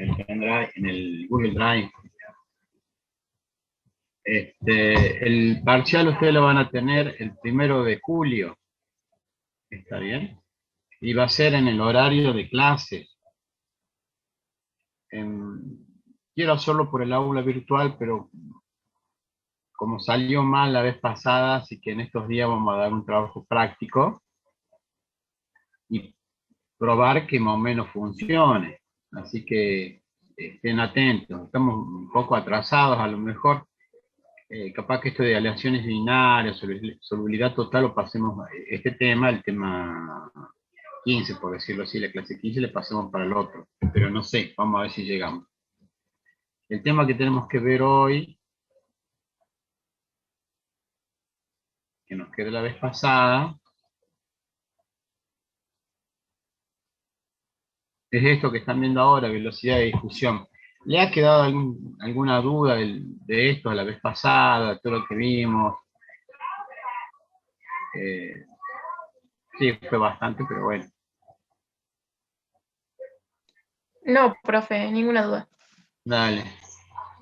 en el Google Drive. El parcial ustedes lo van a tener el 1 de julio. ¿Está bien? Y va a ser en el horario de clases. Quiero hacerlo por el aula virtual, pero como salió mal la vez pasada, así que en estos días vamos a dar un trabajo práctico y probar que más o menos funcione. Así que estén atentos. Estamos un poco atrasados a lo mejor. Capaz que esto de aleaciones binarias, solubilidad total, lo pasemos, este tema, el tema 15, por decirlo así, la clase 15, le pasemos para el otro. Pero no sé, vamos a ver si llegamos. El tema que tenemos que ver hoy, que nos quedó la vez pasada, es esto que están viendo ahora, velocidad de difusión. ¿Le ha quedado alguna duda de esto la vez pasada, todo lo que vimos? Sí, fue bastante, pero bueno. No, profe, ninguna duda. Dale.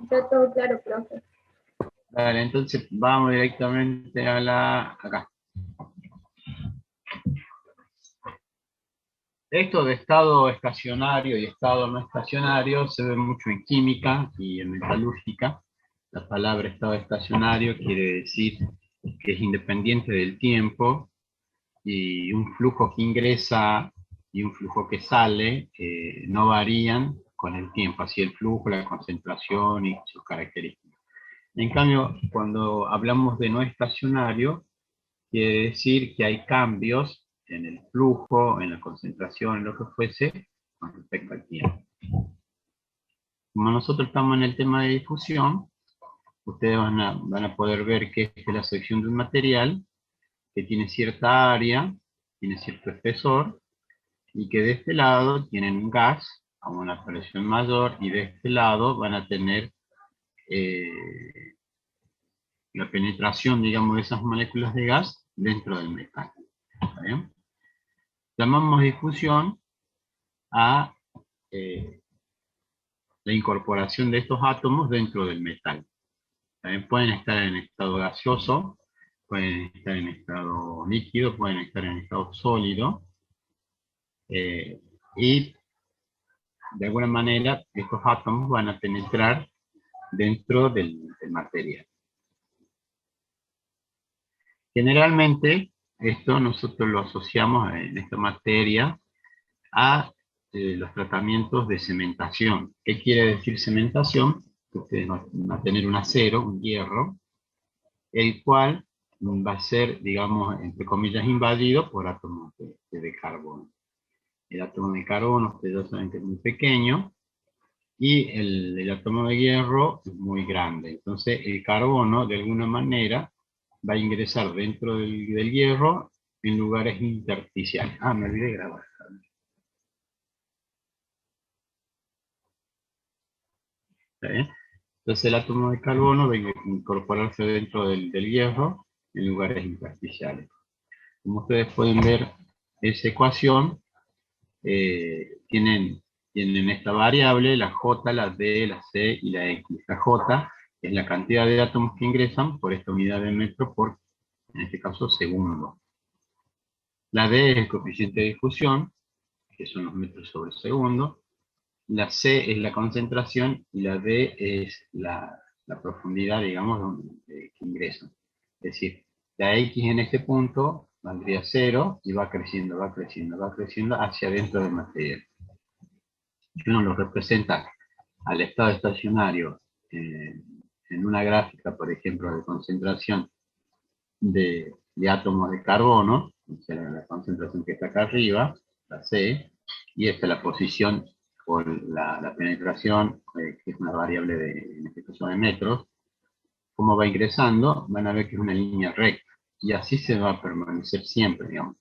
Está todo claro, profe. Dale, entonces vamos directamente a acá. Esto de estado estacionario y estado no estacionario se ve mucho en química y en metalúrgica. La palabra estado estacionario quiere decir que es independiente del tiempo y un flujo que ingresa y un flujo que sale no varían con el tiempo, así el flujo, la concentración y sus características. En cambio, cuando hablamos de no estacionario, quiere decir que hay cambios en el flujo, en la concentración, en lo que fuese, con respecto al tiempo. Como nosotros estamos en el tema de difusión, ustedes van a poder ver que esta es la sección de un material que tiene cierta área, tiene cierto espesor, y que de este lado tienen un gas a una presión mayor, y de este lado van a tener la penetración, digamos, de esas moléculas de gas dentro del metal. ¿Está bien? Llamamos difusión a la incorporación de estos átomos dentro del metal. También pueden estar en estado gaseoso, pueden estar en estado líquido, pueden estar en estado sólido, y de alguna manera estos átomos van a penetrar dentro del material. Generalmente, esto nosotros lo asociamos en esta materia a los tratamientos de cementación. ¿Qué quiere decir cementación? Que ustedes van a tener un acero, un hierro, el cual va a ser, digamos, entre comillas, invadido por átomos de carbono. El átomo de carbono, ustedes ya saben que es muy pequeño, y el átomo de hierro es muy grande. Entonces, el carbono, de alguna manera, va a ingresar dentro del hierro en lugares intersticiales. Ah, me olvidé de grabar. ¿Está bien? Entonces el átomo de carbono va a incorporarse dentro del hierro en lugares intersticiales. Como ustedes pueden ver, esa ecuación tienen esta variable, la J, la D, la C y la X. La J es la cantidad de átomos que ingresan por esta unidad de metro por, en este caso, segundo. La D es el coeficiente de difusión, que son los metros sobre segundo. La C es la concentración y la D es la profundidad, digamos, que ingresan. Es decir, la X en este punto valdría 0 y va creciendo, va creciendo, va creciendo hacia adentro del material. Si uno lo representa al estado estacionario en una gráfica, por ejemplo, de concentración de átomos de carbono, o sea, la concentración que está acá arriba, la C, y esta es la posición por la penetración, que es una variable en este caso de metros. Como va ingresando, van a ver que es una línea recta, y así se va a permanecer siempre, digamos.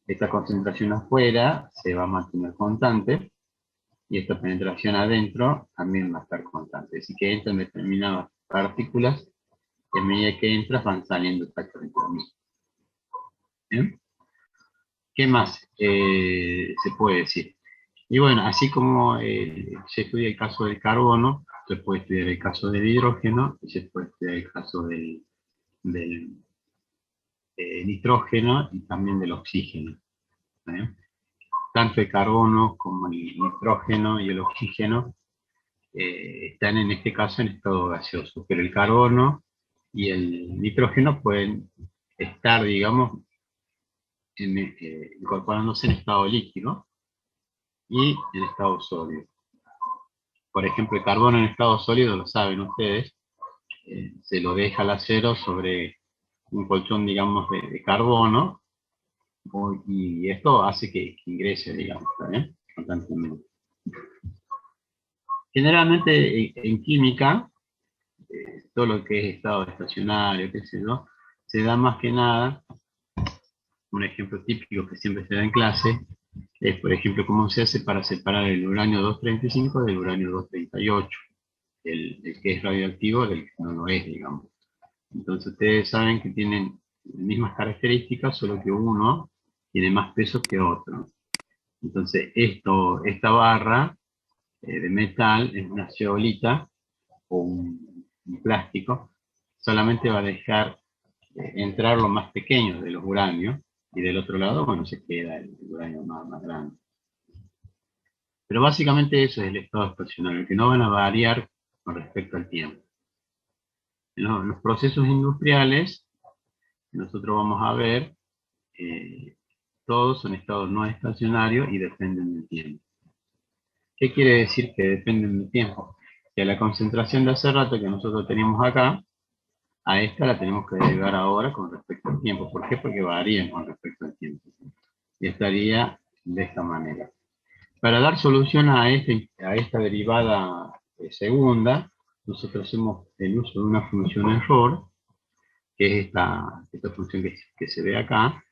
Esta concentración afuera se va a mantener constante, y esta penetración adentro también va a estar constante. Así que entran determinadas partículas, que a medida que entras van saliendo exactamente lo mismo. ¿Bien? ¿Qué más se puede decir? Y bueno, así como se estudia el caso del carbono, se puede estudiar el caso del hidrógeno, y se puede estudiar el caso del nitrógeno y también del oxígeno. ¿Eh? Tanto el carbono como el nitrógeno y el oxígeno están en este caso en estado gaseoso, pero el carbono y el nitrógeno pueden estar, digamos, incorporándose en estado líquido y en estado sólido. Por ejemplo, el carbono en estado sólido, lo saben ustedes, se lo deja al acero sobre un colchón, digamos, de carbono, y esto hace que ingrese, digamos, constantemente. Generalmente en química, todo lo que es estado estacionario, qué sé yo, se da más que nada, un ejemplo típico que siempre se da en clase, es por ejemplo cómo se hace para separar el uranio 235 del uranio 238, el que es radioactivo del que no lo es, digamos. Entonces ustedes saben que tienen las mismas características, solo que uno tiene más peso que otro. Entonces esta barra de metal es una zeolita o un plástico, solamente va a dejar entrar lo más pequeño de los uranios, y del otro lado, bueno, se queda el uranio más grande. Pero básicamente eso es el estado estacionario, que no van a variar con respecto al tiempo. En los procesos industriales, nosotros vamos a ver, todos son estados no estacionarios y dependen del tiempo. ¿Qué quiere decir que dependen del tiempo? Que la concentración de hace rato que nosotros teníamos acá, a esta la tenemos que derivar ahora con respecto al tiempo. ¿Por qué? Porque varían con respecto al tiempo. Y estaría de esta manera. Para dar solución a esta derivada segunda, nosotros hacemos el uso de una función error, que es esta función que se ve acá,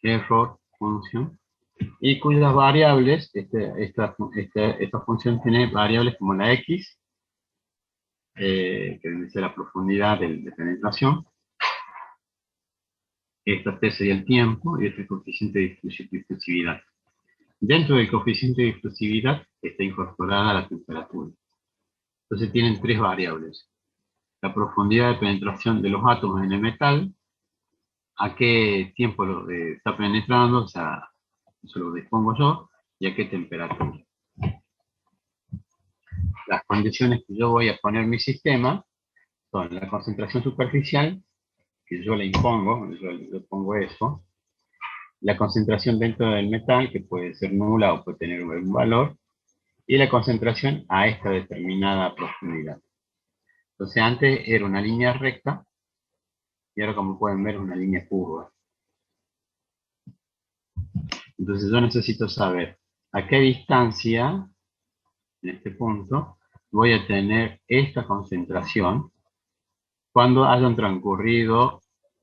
error function, y cuyas variables, esta función tiene variables como la x, que debe ser la profundidad de penetración, esta t sería el tiempo, y este es el coeficiente de difusividad. Dentro del coeficiente de difusividad está incorporada la temperatura. Entonces tienen tres variables: la profundidad de penetración de los átomos en el metal, a qué tiempo lo está penetrando, o sea, eso lo dispongo yo, y a qué temperatura. Las condiciones que yo voy a poner en mi sistema son la concentración superficial, que yo le impongo, yo pongo eso, la concentración dentro del metal, que puede ser nula o puede tener algún valor, y la concentración a esta determinada profundidad. Entonces antes era una línea recta, y ahora, como pueden ver, es una línea curva. Entonces yo necesito saber a qué distancia, en este punto, voy a tener esta concentración cuando hayan transcurrido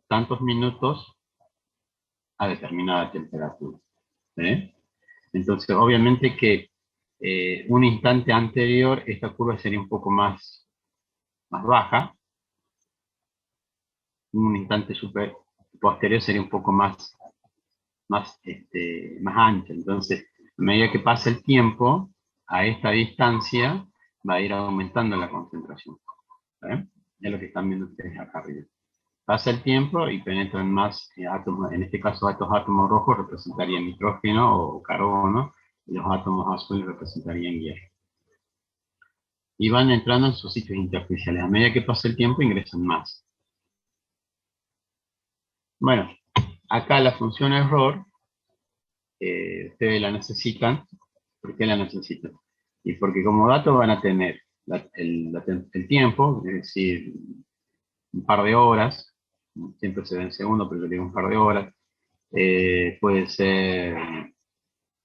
tantos minutos a determinada temperatura. ¿Sí? Entonces, obviamente que un instante anterior esta curva sería un poco más baja, un instante posterior sería un poco más ancha. Entonces, a medida que pasa el tiempo, a esta distancia va a ir aumentando la concentración. ¿Eh? Es lo que están viendo ustedes acá arriba. Pasa el tiempo y penetran más átomos. En este caso, estos átomos rojos representarían nitrógeno o carbono, y los átomos azules representarían hierro. Y van entrando en sus sitios intersticiales. A medida que pasa el tiempo, ingresan más. Bueno, acá la función error, ustedes la necesitan. ¿Por qué la necesitan? Y porque como dato van a tener el tiempo, es decir, un par de horas, siempre se ve en segundo, pero yo digo un par de horas, puede ser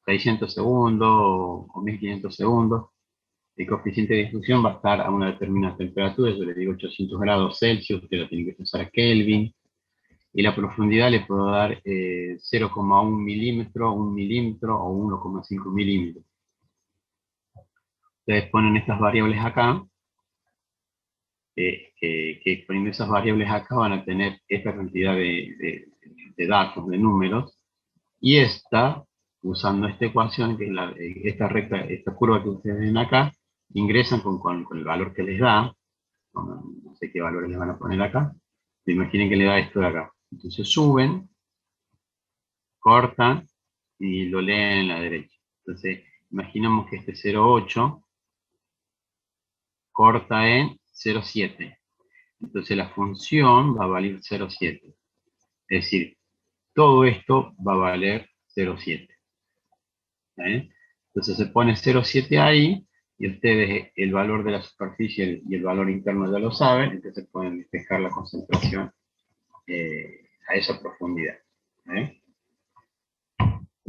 600 segundos o 1500 segundos. El coeficiente de difusión va a estar a una determinada temperatura, yo le digo 800 grados Celsius, usted lo tiene que pasar a Kelvin, y la profundidad le puedo dar 0,1 milímetro, 1 milímetro o 1,5 milímetros. Ustedes ponen estas variables acá, que poniendo esas variables acá van a tener esta cantidad de datos, de números, y esta usando esta ecuación, que es esta recta, esta curva que ustedes ven acá, ingresan con el valor que les da, no sé qué valores les van a poner acá, imaginen que le da esto de acá. Entonces suben, cortan y lo leen en la derecha. Entonces, imaginamos que este 0,8 corta en 0,7. Entonces la función va a valer 0,7. Es decir, todo esto va a valer 0,7. Entonces se pone 0,7 ahí, y ustedes el valor de la superficie y el valor interno ya lo saben, entonces pueden despejar la concentración a esa profundidad.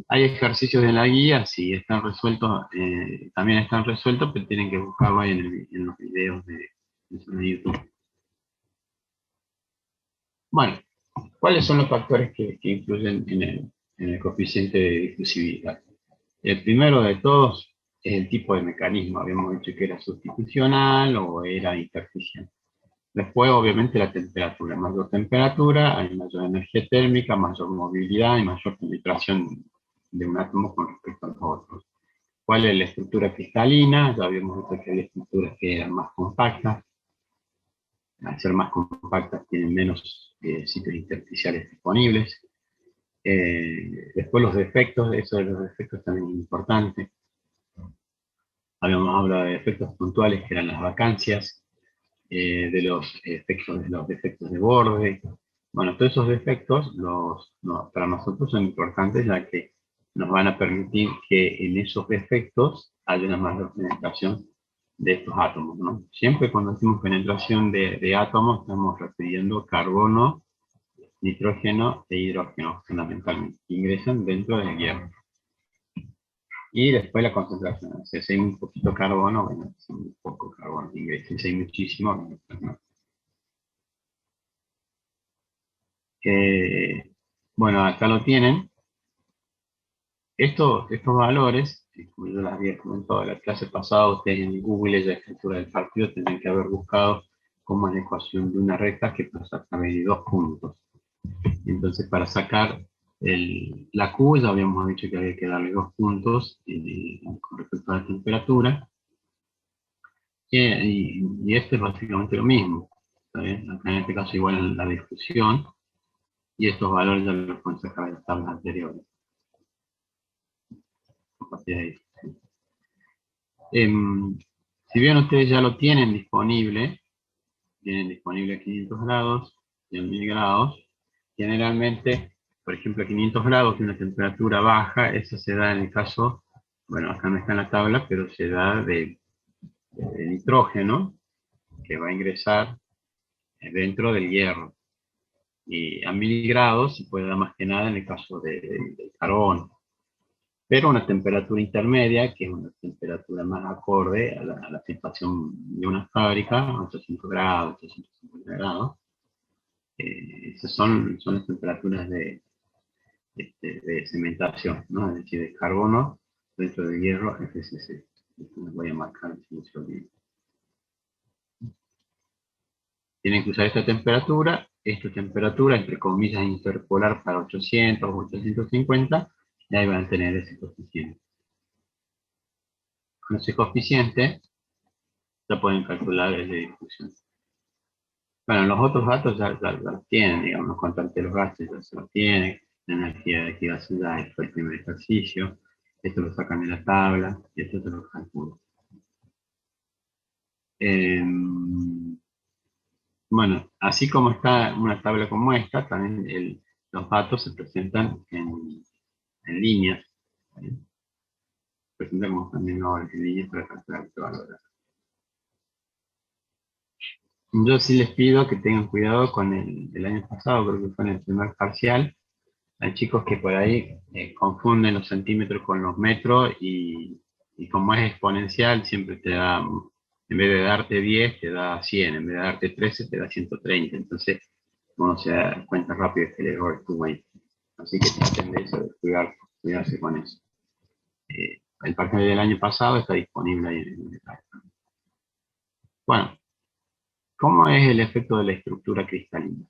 Hay ejercicios de la guía, sí, están resueltos, también están resueltos, pero tienen que buscarlo ahí en los videos de YouTube. Bueno, ¿cuáles son los factores que influyen en el coeficiente de difusividad? El primero de todos es el tipo de mecanismo. Habíamos dicho que era sustitucional o era interficial. Después, obviamente, la temperatura. Mayor temperatura, hay mayor energía térmica, mayor movilidad y mayor penetración de un átomo con respecto a los otros. ¿Cuál es la estructura cristalina? Ya habíamos visto que hay estructuras que eran más compactas. Al ser más compactas tienen menos sitios intersticiales disponibles. Después los defectos, eso de los defectos también es importante. Habíamos hablado de defectos puntuales que eran las vacancias, de los defectos de borde. Bueno, todos esos defectos para nosotros son importantes, ya que nos van a permitir que en esos defectos haya una mayor penetración de estos átomos, ¿no? Siempre cuando decimos penetración de átomos estamos refiriendo carbono, nitrógeno e hidrógeno, fundamentalmente, que ingresan dentro del hierro. Y después la concentración. Si hay muy poquito carbono, bueno, si hay muy poco carbono ingresa. Si hay muchísimo, bueno, pues no. Bueno, acá lo tienen. Estos valores, como yo les había comentado en la clase pasada, ustedes en Google, la escritura del partido, tendrían que haber buscado cómo es la ecuación de una recta que pasa a través de dos puntos. Entonces, para sacar la Q, ya habíamos dicho que había que darle 2 puntos con respecto a la temperatura. Y esto es básicamente lo mismo. Acá en este caso igual la difusión, y estos valores ya los pueden sacar de las tablas anteriores. Si bien ustedes ya lo tienen disponible 500 grados y a 1000 grados, generalmente, por ejemplo, a 500 grados, que es una temperatura baja, eso se da en el caso, bueno, acá no está en la tabla, pero se da de nitrógeno, que va a ingresar dentro del hierro. Y a 1000 grados se puede dar más que nada en el caso del carbón. Pero una temperatura intermedia, que es una temperatura más acorde a la situación de una fábrica, 800 grados, 850 grados, esas son las temperaturas de cementación, ¿no? Es decir, de carbono dentro del hierro, FCC. Esto les voy a marcar si no se olviden. Tienen que usar esta temperatura entre comillas interpolar para 800 o 850, y ahí van a tener ese coeficiente. Con ese coeficiente ya pueden calcular el de difusión. Bueno, los otros datos ya los tienen, digamos, los constantes de los gases ya se los tienen, la energía de activación ya fue el primer ejercicio, esto lo sacan de la tabla, y esto se lo calculo. Bueno, así como está una tabla como esta, también los datos se presentan en líneas. Se presentan como también en líneas para calcular este valor. Yo sí les pido que tengan cuidado con el año pasado, creo que fue en el primer parcial. Hay chicos que por ahí confunden los centímetros con los metros y como es exponencial, siempre te da, en vez de darte 10, te da 100, en vez de darte 13, te da 130. Entonces, uno se da cuenta rápido que el error estuvo ahí. Así que traten de eso, de cuidarse con eso. El parcial del año pasado está disponible ahí en el detalle. Bueno, ¿cómo es el efecto de la estructura cristalina?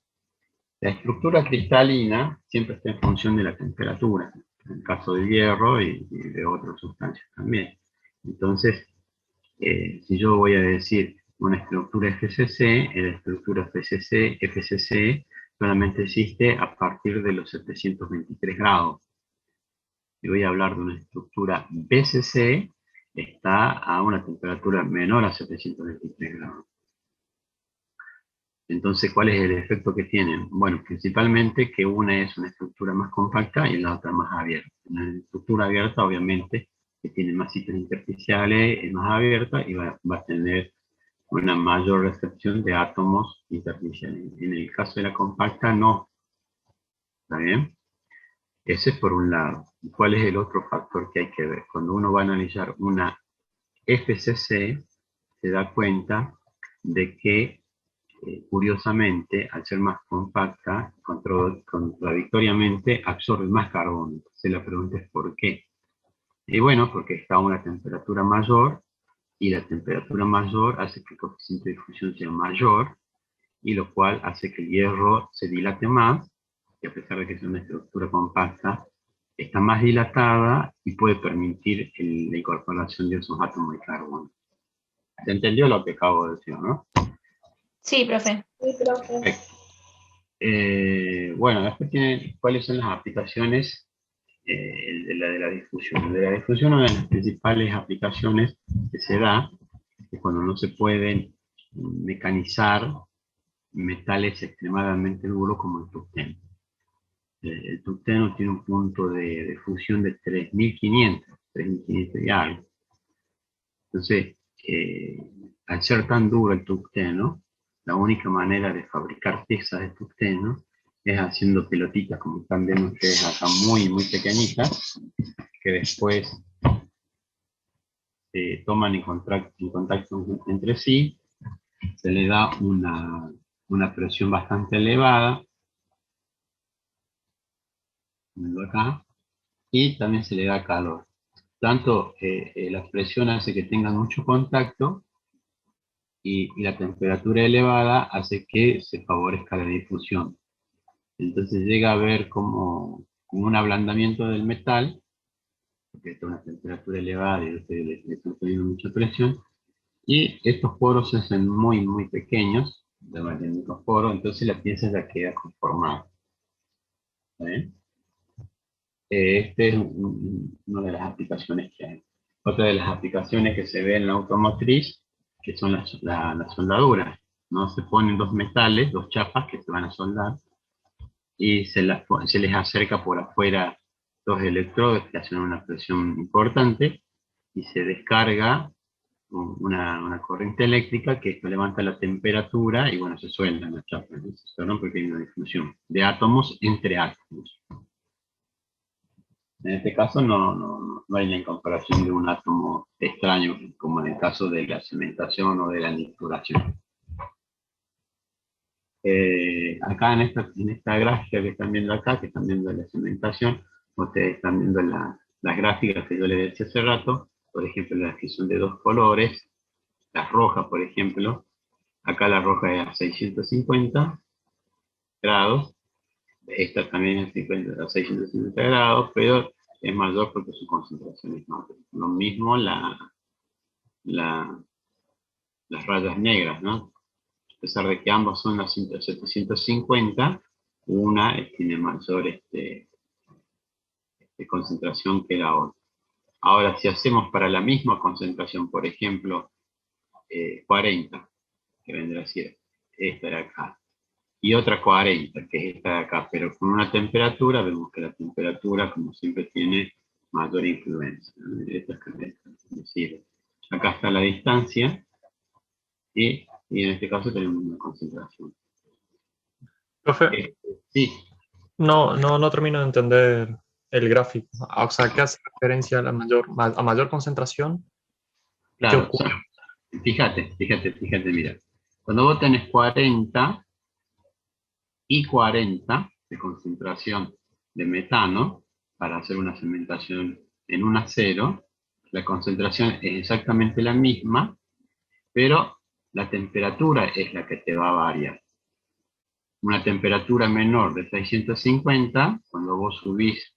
La estructura cristalina siempre está en función de la temperatura. en el caso del hierro y de otras sustancias también. Entonces, si yo voy a decir una estructura FCC, la estructura FCC solamente existe a partir de los 723 grados. Si voy a hablar de una estructura BCC, está a una temperatura menor a 723 grados. Entonces, ¿cuál es el efecto que tienen? Bueno, principalmente que una es una estructura más compacta y la otra más abierta. Una estructura abierta, obviamente, que tiene más sitios intersticiales, es más abierta y va a tener una mayor recepción de átomos intersticiales. En el caso de la compacta, no. ¿Está bien? Ese es por un lado. ¿Cuál es el otro factor que hay que ver? Cuando uno va a analizar una FCC, se da cuenta de que, curiosamente, al ser más compacta, contradictoriamente absorbe más carbono. Entonces la pregunta es ¿por qué? Y bueno, porque está a una temperatura mayor, y la temperatura mayor hace que el coeficiente de difusión sea mayor, y lo cual hace que el hierro se dilate más, y a pesar de que es una estructura compacta, está más dilatada y puede permitir la incorporación de esos átomos de carbono. ¿Se entendió lo que acabo de decir, no? Sí, profe. Perfecto. Bueno, después tiene cuáles son las aplicaciones de la difusión. De la difusión, una de las principales aplicaciones que se da es cuando no se pueden mecanizar metales extremadamente duros como el tungsteno. El tungsteno tiene un punto de fusión de 3500 y algo. Entonces, al ser tan duro el tungsteno, la única manera de fabricar piezas de tungsteno es haciendo pelotitas, como están viendo ustedes acá, muy, muy pequeñitas, que después se toman en contacto entre sí, se le da una presión bastante elevada, acá, y también se le da calor. Tanto la presión hace que tengan mucho contacto y la temperatura elevada hace que se favorezca la difusión. Entonces llega a haber como un ablandamiento del metal, porque está a una temperatura elevada y le están poniendo mucha presión, y estos poros se hacen muy, muy pequeños, de únicos poros, entonces la pieza ya queda conformada. ¿Sí? Este es una de las aplicaciones que hay. Otra de las aplicaciones que se ve en la automotriz, que son las soldaduras, ¿no? Se ponen dos metales, dos chapas que se van a soldar, y se les acerca por afuera dos electrodos que hacen una presión importante, y se descarga una corriente eléctrica que esto levanta la temperatura, y bueno, se sueldan las chapas, ¿no? Se sueldan porque hay una difusión de átomos entre átomos. En este caso no hay la incorporación de un átomo extraño, como en el caso de la cementación o de la nituración. Acá en esta gráfica que están viendo acá, que están viendo la cementación, ustedes están viendo las gráficas que yo les decía hace rato, por ejemplo, las que son de dos colores, las rojas, por ejemplo, acá la roja es a 650 grados, esta también es a 650 grados, pero es mayor porque su concentración es mayor. Lo mismo las rayas negras, ¿no? A pesar de que ambas son las 750, una tiene mayor concentración que la otra. Ahora, si hacemos para la misma concentración, por ejemplo, 40, que vendrá a ser esta de acá, y otra 40, que es esta de acá, pero con una temperatura, vemos que la temperatura, como siempre, tiene mayor influencia, ¿no? Esto es decir, acá está la distancia, y en este caso tenemos una concentración. Profe, Sí. no termino de entender el gráfico. O sea, ¿qué hace referencia a a mayor concentración? Claro, o sea, fíjate, mira. Cuando vos tenés 40 y 40 de concentración de metano para hacer una cementación en un acero, la concentración es exactamente la misma, pero la temperatura es la que te va a variar. Una temperatura menor de 650, cuando vos subís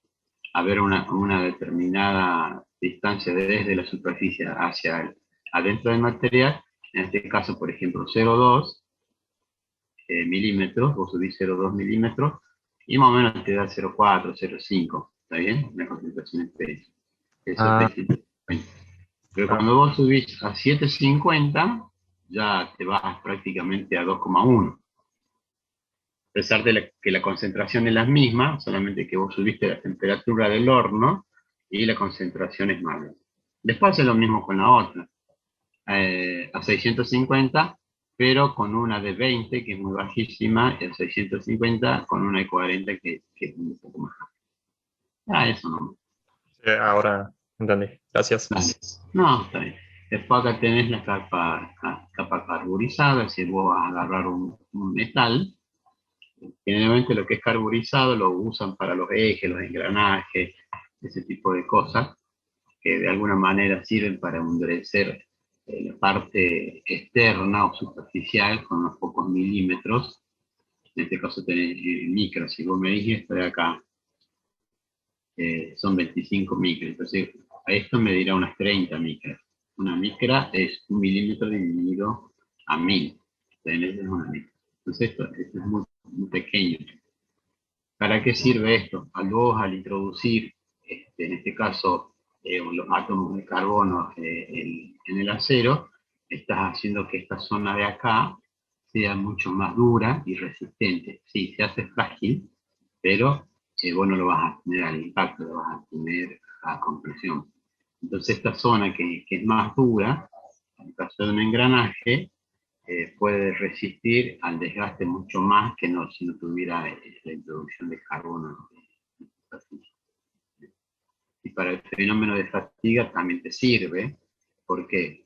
haber una determinada distancia desde la superficie hacia adentro del material. En este caso, por ejemplo, 0,2 milímetros, vos subís 0,2 milímetros, y más o menos te da 0,4, 0,5, ¿está bien? Una concentración espesa. Eso Ah, es 650. Pero ah, cuando vos subís a 750, ya te vas prácticamente a 2,1. A pesar de que la concentración es la misma, solamente que vos subiste la temperatura del horno y la concentración es más grande. Después hace lo mismo con la otra. A 650, pero con una de 20, que es muy bajísima, y a 650 con una de 40, que es un poco más alta. Ah, eso no. sí, ahora entendí. Gracias. Vale. No, está bien. Después acá tenés la capa carburizada, si vos vas a agarrar un metal, generalmente lo que es carburizado lo usan para los ejes, los engranajes, ese tipo de cosas, que de alguna manera sirven para endurecer la parte externa o superficial con unos pocos milímetros. En este caso tenés micro, si vos me dijiste esto de acá, son 25 micras, entonces a esto me dirá unas 30 micras. Una micra es 1 milímetro dividido a 1000. Entonces, es una micra. Entonces esto es muy, muy pequeño. ¿Para qué sirve esto? Al introducir, en este caso, los átomos de carbono en el acero, estás haciendo que esta zona de acá sea mucho más dura y resistente. Sí, se hace frágil, pero vos no lo vas a tener al impacto, lo vas a tener a compresión. Entonces esta zona que es más dura, en caso de un engranaje, puede resistir al desgaste mucho más que no, si no tuviera la introducción de carbono. Y para el fenómeno de fatiga también te sirve, porque,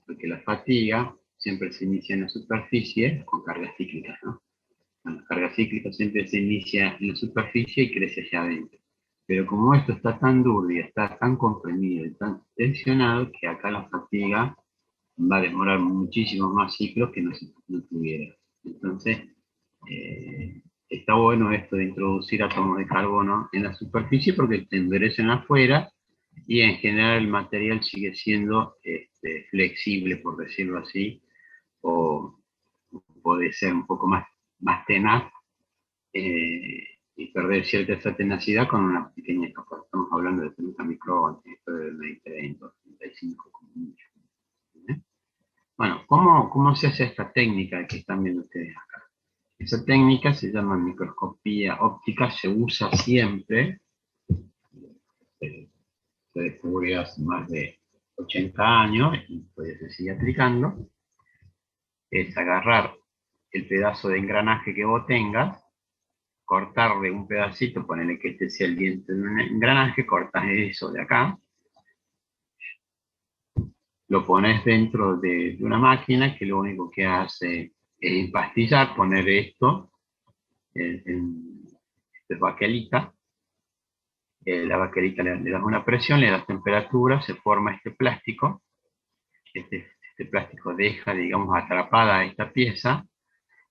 porque la fatiga siempre se inicia en la superficie con cargas cíclicas, ¿no? La carga cíclica siempre se inicia en la superficie y crece hacia adentro. Pero como esto está tan duro y está tan comprimido y tan tensionado, que acá la fatiga va a demorar muchísimos más ciclos que si no tuviera. Entonces, está bueno esto de introducir átomos de carbono en la superficie porque te endurecen afuera y en general el material sigue siendo flexible, por decirlo así, o puede ser un poco más tenaz y perder cierta esa tenacidad con una pequeña capa. Estamos hablando de 30 micrones, esto de 20, 35 como mucho. Bueno, ¿cómo se hace esta técnica que están viendo ustedes acá? Esa técnica se llama microscopía óptica, se usa siempre, se descubrió hace más de 80 años y todavía se sigue aplicando. Es agarrar el pedazo de engranaje que vos tengas, cortarle un pedacito, ponerle que este sea el diente de un engranaje, cortas eso de acá, lo pones dentro de una máquina que lo único que hace es empastillar, poner esto en baquelita. La baquelita le das una presión, le das temperatura, se forma este plástico. Este plástico deja, digamos, atrapada esta pieza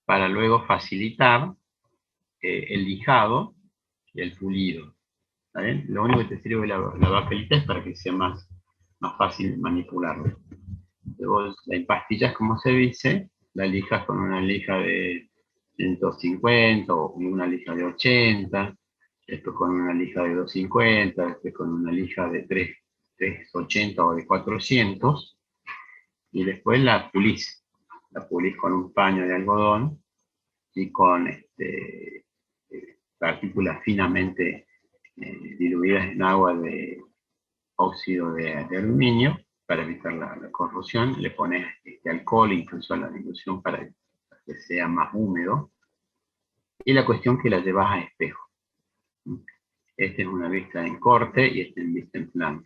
para luego facilitar el lijado y el pulido. ¿Está bien? Lo único que te sirve la baquelita es para que sea más fácil manipularlo. Luego la empastillas, como se dice, la lijas con una lija de 150 o una lija de 80, después con una lija de 250, después con una lija de 380 o de 400, y después la pulís. La pulís con un paño de algodón y con partículas finamente diluidas en agua de óxido de aluminio para evitar la corrosión. Le pones alcohol incluso a la dilución para que sea más húmedo. Y la cuestión que la llevas a espejo. Esta es una vista en corte y esta es vista en plano.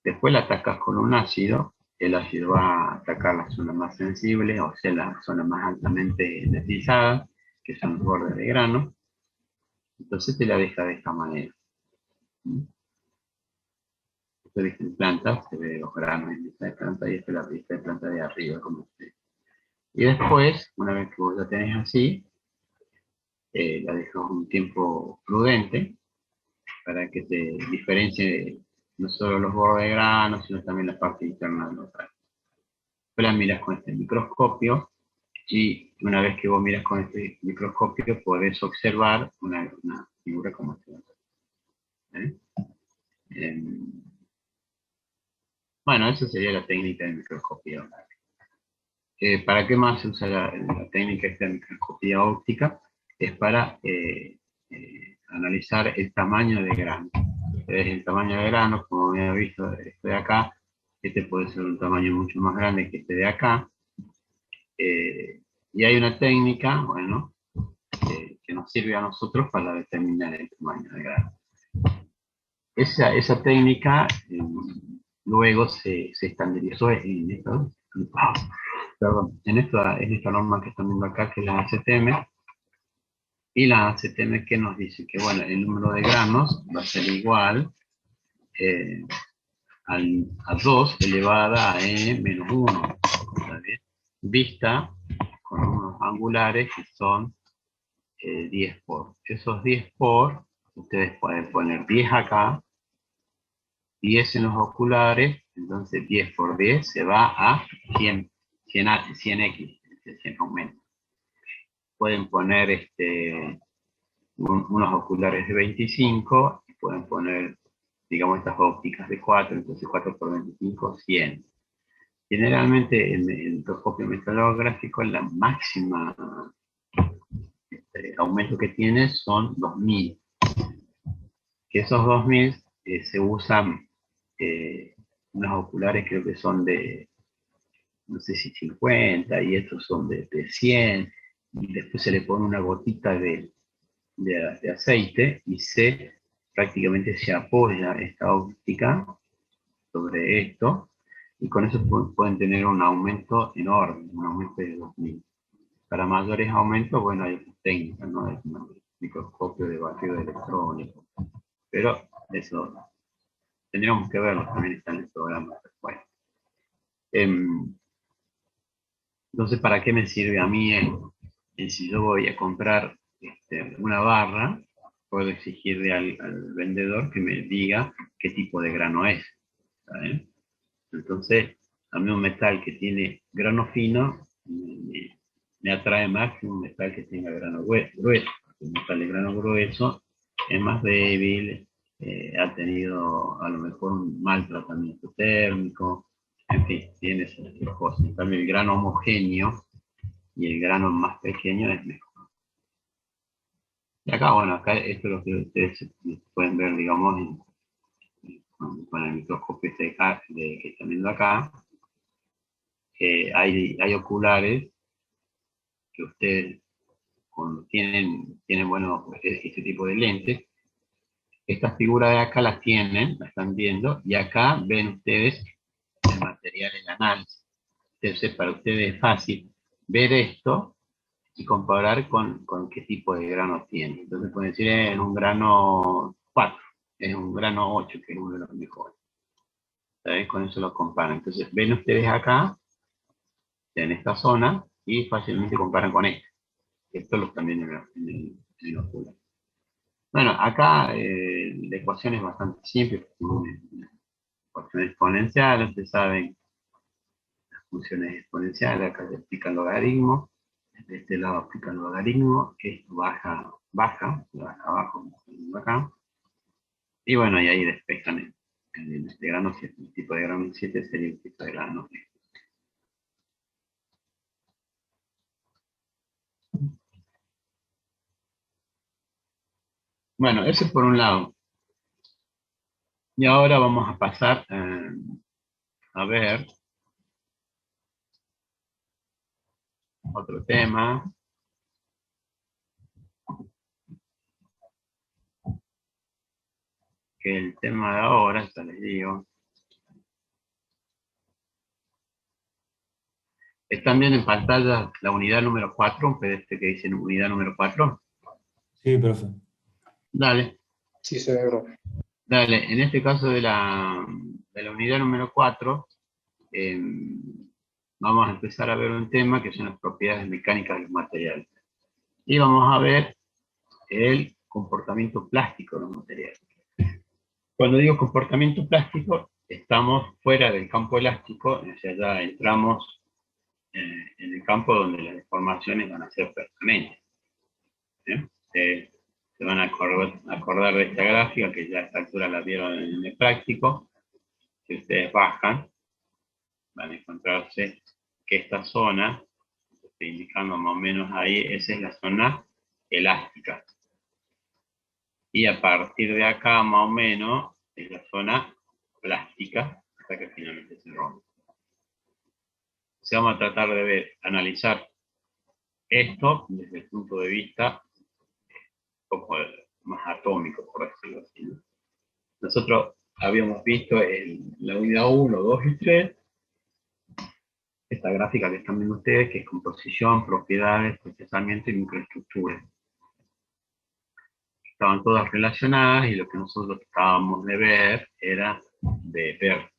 Después la atacas con un ácido. El ácido va a atacar las zonas más sensibles, o sea, las zonas más altamente deslizadas, que son los bordes de grano. Entonces te la deja de esta manera. Esta vista en planta, se ve los granos en vista de planta y esta es la vista de planta de arriba, como usted. Y después, una vez que vos la tenés así, la dejas un tiempo prudente para que se diferencie no solo los bordes de grano, sino también la parte interna de los granos. Después la miras con este microscopio, y una vez que vos miras con este microscopio podés observar una figura como esta. Bueno, esa sería la técnica de microscopía. ¿Para qué más se usa la técnica de microscopía óptica? Es para analizar el tamaño de grano. El tamaño de grano, como había visto, este de acá, este puede ser un tamaño mucho más grande que este de acá. Y hay una técnica, bueno, que nos sirve a nosotros para determinar el tamaño de grano. Esa técnica luego se estandarizó en esta norma que están viendo acá, que es la ACTM. Y la ACTM que nos dice que, bueno, el número de granos va a ser igual a 2 elevada a n-1, vista con unos angulares que son 10 por. Esos 10 por, ustedes pueden poner 10 acá, 10 en los oculares, entonces 10 por 10 se va a 100x, 100 aumenta. Pueden poner unos oculares de 25, y pueden poner, digamos, estas ópticas de 4, entonces 4 por 25, 100. Generalmente en el microscopio metalográfico la máxima aumento que tiene son 2000. Que esos 2000 se usan unos oculares, creo que son de, no sé si 50, y estos son de 100, y después se le pone una gotita de aceite, y prácticamente se apoya esta óptica sobre esto, y con eso pueden tener un aumento enorme, un aumento de 2000. Para mayores aumentos, bueno, hay técnicas, ¿no? Hay un microscopio de barrido electrónico, pero eso tendríamos que verlo, también está en el programa. Bueno. Entonces, ¿para qué me sirve a mí si yo voy a comprar una barra? Puedo exigirle al vendedor que me diga qué tipo de grano es. ¿Saben? Entonces, a mí un metal que tiene grano fino me atrae más que un metal que tenga grano grueso. Un metal de grano grueso es más débil, ha tenido a lo mejor un mal tratamiento térmico, en fin, tiene esas cosas. En cambio, el grano homogéneo y el grano más pequeño es mejor. Y acá, bueno, acá esto es lo que ustedes pueden ver, digamos, con el microscopio que están viendo acá. Hay oculares que ustedes, cuando tienen bueno, este tipo de lentes, estas figuras de acá las están viendo, y acá ven ustedes el material en análisis. Entonces, para ustedes es fácil ver esto y comparar con qué tipo de grano tiene. Entonces pueden decir, es un grano 4, es un grano 8, que es uno de los mejores. ¿Sabes? Con eso lo comparan. Entonces, ven ustedes acá, en esta zona, y fácilmente comparan con este. Esto lo están viendo en el ocular. Bueno, acá la ecuación es bastante simple, una ecuación exponencial. Ustedes saben las funciones exponenciales, acá se explica el logaritmo, de este lado aplica el logaritmo, esto baja abajo, acá, y bueno, y ahí despejan el grano 7, el tipo de grano 7 sería el tipo de grano 7. Bueno, eso por un lado. Y ahora vamos a pasar a ver otro tema. Que el tema de ahora, ya les digo. ¿Están viendo en pantalla la unidad número 4? Un PDF que dice unidad número 4. Sí, profe. Dale. Sí, se ve, profe. Dale, en este caso de la unidad número 4, vamos a empezar a ver un tema que son las propiedades mecánicas de los materiales. Y vamos a ver el comportamiento plástico de los materiales. Cuando digo comportamiento plástico, estamos fuera del campo elástico, o sea, ya entramos en el campo donde las deformaciones van a ser permanentes. Se van a acordar de esta gráfica, que ya a esta altura la vieron en el práctico. Si ustedes bajan, van a encontrarse que esta zona, estoy indicando más o menos ahí, esa es la zona elástica. Y a partir de acá, más o menos, es la zona plástica, hasta que finalmente se rompe. Entonces vamos a tratar de ver, analizar esto desde el punto de vista un poco más atómico, por decirlo así, ¿no? Nosotros habíamos visto en la unidad 1, 2 y 3, esta gráfica que están viendo ustedes, que es composición, propiedades, procesamiento y microestructura. Estaban todas relacionadas y lo que nosotros tratábamos de ver era de ver,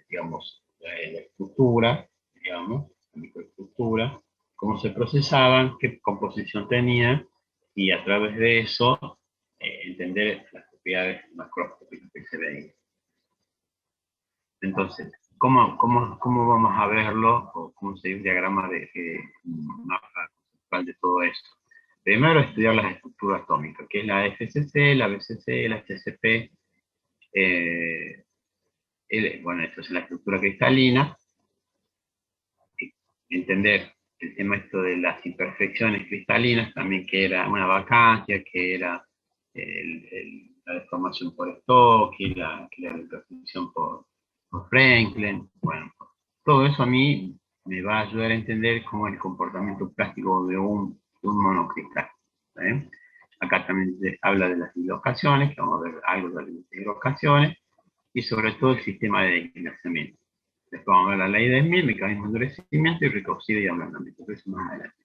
digamos, la estructura, digamos, la microestructura, cómo se procesaban, qué composición tenían, y a través de eso entender las propiedades macroscópicas que se ven. Entonces, ¿cómo vamos a verlo? O cómo se dice un diagrama de mapa conceptual de todo esto. Primero, estudiar las estructuras atómicas, que es la FCC, la BCC, la HCP. Bueno, esto es la estructura cristalina. Entender el tema esto de las imperfecciones cristalinas, también que era una vacancia, que era la deformación por Stokes, la imperfección por Franklin. Bueno, todo eso a mí me va a ayudar a entender cómo es el comportamiento plástico de un monocristal. ¿Eh? Acá también se habla de las dislocaciones, que vamos a ver algo de las dislocaciones, y sobre todo el sistema de desplazamiento. Después vamos a ver la ley de Smith, mecanismo de endurecimiento y recoxido y ablandamiento. Eso más adelante.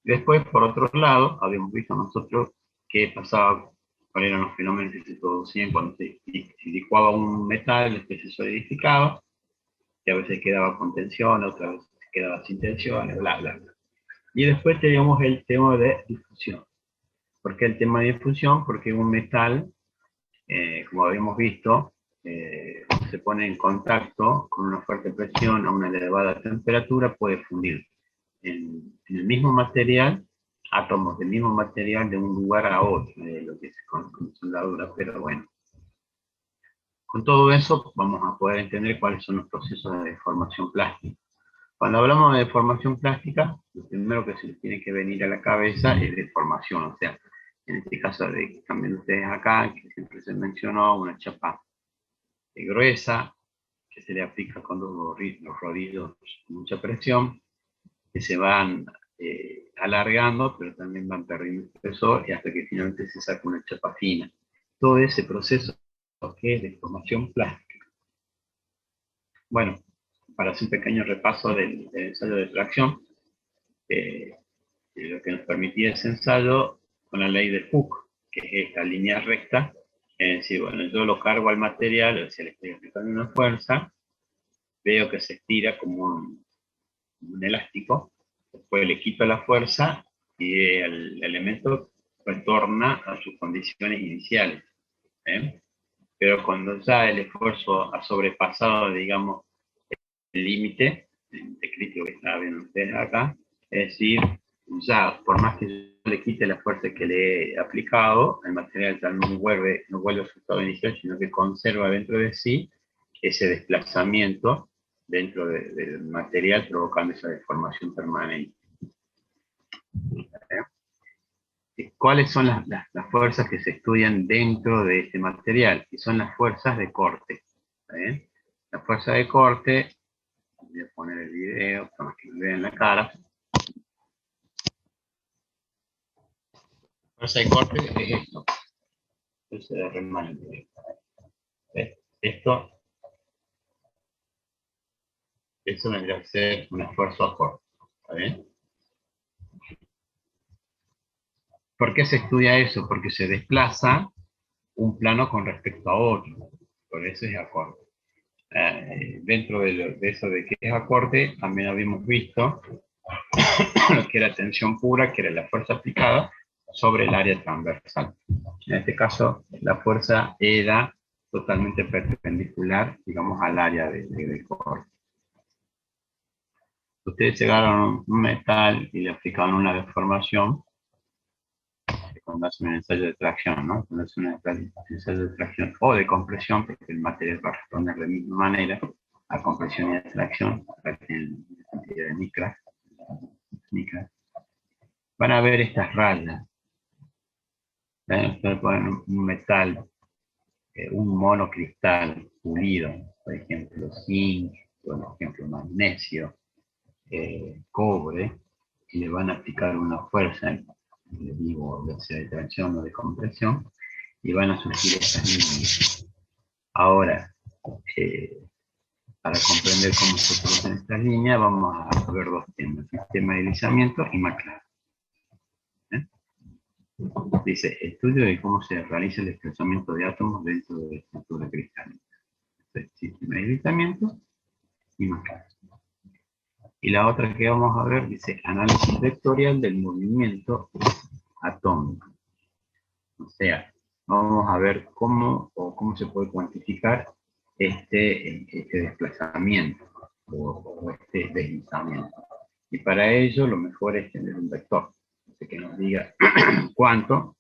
Después, por otro lado, habíamos visto nosotros qué pasaba, cuáles eran los fenómenos que se producían cuando se licuaba un metal, que se solidificaba, que a veces quedaba con tensión, otras veces quedaba sin tensión, bla, bla, bla. Y después teníamos el tema de difusión. ¿Por qué el tema de difusión? Porque un metal, como habíamos visto, se pone en contacto con una fuerte presión a una elevada temperatura, puede fundir en el mismo material, átomos del mismo material de un lugar a otro, lo que es con soldadura, pero bueno. Con todo eso vamos a poder entender cuáles son los procesos de deformación plástica. Cuando hablamos de deformación plástica, lo primero que se les tiene que venir a la cabeza es deformación, o sea, en este caso de también ustedes acá, que siempre se mencionó, una chapa gruesa, que se le aplica con los rodillos con mucha presión, que se van alargando, pero también van perdiendo espesor, y hasta que finalmente se saca una chapa fina. Todo ese proceso que es deformación plástica. Bueno, para hacer un pequeño repaso del ensayo de tracción, lo que nos permitía ese ensayo con la ley de Hooke, que es esta línea recta, es decir, bueno, yo lo cargo al material, o sea, le estoy aplicando una fuerza, veo que se estira como un elástico, después le quito la fuerza y el elemento retorna a sus condiciones iniciales. Pero cuando ya el esfuerzo ha sobrepasado, digamos, el límite de crítico que estaba viendo ustedes acá, es decir, ya por más que yo le quite la fuerza que le he aplicado, el material ya no vuelve a su estado inicial, sino que conserva dentro de sí ese desplazamiento dentro del material, provocando esa deformación permanente. ¿Cuáles son las fuerzas que se estudian dentro de este material? Que son las fuerzas de corte. La fuerza de corte, voy a poner el video para que me vean la cara. La fuerza de corte es esto. Fuerza de remanente. Eso vendría a ser un esfuerzo a corte. ¿Está bien? ¿Por qué se estudia eso? Porque se desplaza un plano con respecto a otro. Por eso es acorde. Dentro de eso de que es acorde, también habíamos visto lo que era tensión pura, que era la fuerza aplicada sobre el área transversal. En este caso, la fuerza era totalmente perpendicular, digamos, al área de corte. Ustedes llegaron un metal y le aplicaron una deformación, cuando hacen un ensayo de tracción, ¿no? Cuando hacen un ensayo de tracción o de compresión, porque el material va a responder de la misma manera a compresión y a tracción, en la cantidad de micras. Van a ver estas rayas. Ustedes ponen un metal, un monocristal pulido, por ejemplo, zinc, por ejemplo, magnesio, cobre, y le van a aplicar una fuerza, les digo, ya sea de tracción o de compresión, y van a surgir estas líneas. Ahora, para comprender cómo se producen estas líneas, vamos a ver dos temas: sistema de deslizamiento y maclado. Dice, estudio de cómo se realiza el desplazamiento de átomos dentro de la estructura cristalina. Sistema de deslizamiento y maclado. Y la otra que vamos a ver dice, análisis vectorial del movimiento atómico. O sea, vamos a ver cómo se puede cuantificar este desplazamiento o este deslizamiento. Y para ello lo mejor es tener un vector que nos diga cuánto,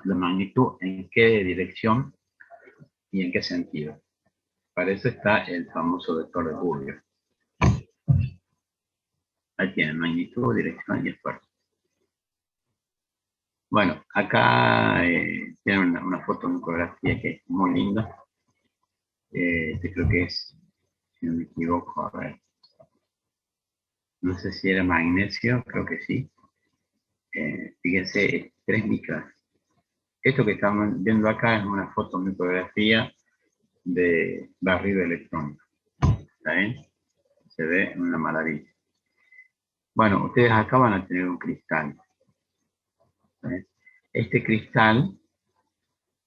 la magnitud, en qué dirección y en qué sentido. Para eso está el famoso vector de Fourier. Ahí tienen magnitud, dirección y esfuerzo. Bueno, acá tienen una fotomicrografía que es muy linda. Creo que es, si no me equivoco, a ver. No sé si era magnesio, creo que sí. Fíjense, 3 micras. Esto que estamos viendo acá es una fotomicrografía de barrido electrónico. ¿Está bien? Se ve una maravilla. Bueno, ustedes acá van a tener un cristal. Este cristal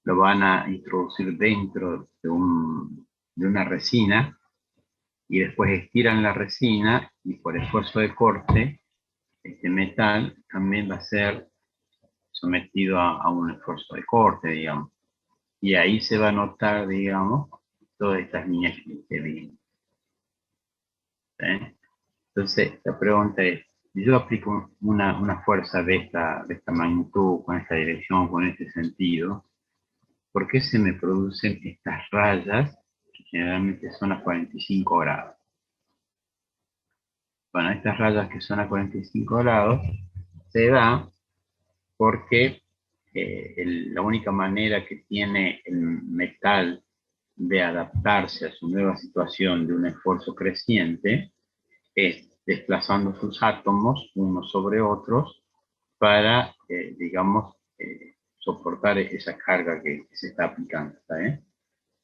lo van a introducir dentro de una resina y después estiran la resina y por esfuerzo de corte, este metal también va a ser sometido a un esfuerzo de corte, digamos. Y ahí se va a notar, digamos, todas estas líneas que vienen. ¿Sí? Entonces, la pregunta es, si yo aplico una fuerza de esta magnitud, con esta dirección, con este sentido, ¿por qué se me producen estas rayas que generalmente son a 45 grados? Bueno, estas rayas que son a 45 grados se da porque la única manera que tiene el metal de adaptarse a su nueva situación de un esfuerzo creciente es desplazando sus átomos unos sobre otros para, digamos, soportar esa carga que se está aplicando. ¿Está bien?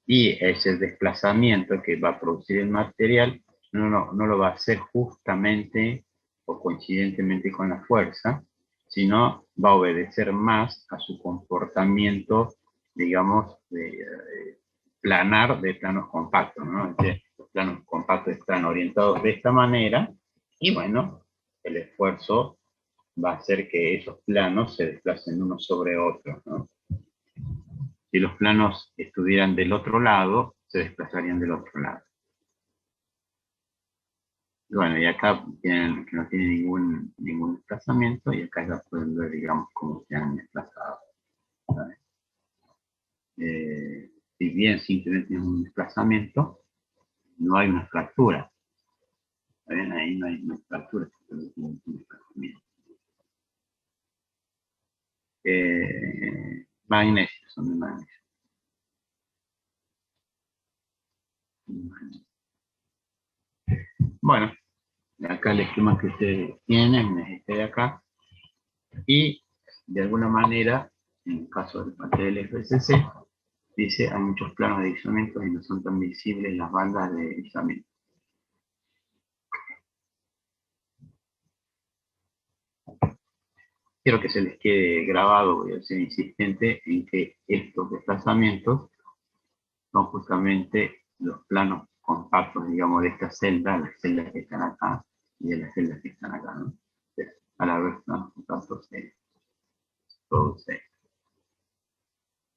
Y ese desplazamiento que va a producir el material no lo va a hacer justamente o coincidentemente con la fuerza, sino va a obedecer más a su comportamiento, digamos, planar de planos compactos, ¿no? Los planos compactos están orientados de esta manera y bueno, el esfuerzo va a hacer que esos planos se desplacen uno sobre otro, ¿no? Si los planos estuvieran del otro lado, se desplazarían del otro lado. Y bueno, y acá tienen, que no tiene ningún desplazamiento, y acá ya pueden ver, digamos, cómo se han desplazado. Si bien simplemente tienen un desplazamiento, no hay una fractura. ¿Ven? Ahí no hay una fractura, simplemente un desplazamiento. Magnesio, son de magnesio. Bueno, acá el esquema que ustedes tienen es este de acá. Y de alguna manera, en el caso del pastel del FCC, dice hay muchos planos de aislamiento y no son tan visibles las bandas de aislamiento. Quiero que se les quede grabado, voy a ser insistente en que estos desplazamientos son justamente los planos compactos, digamos, de estas celdas, las celdas que están acá y de las celdas que están acá, ¿no? a la vez, ¿no? Entonces se produce.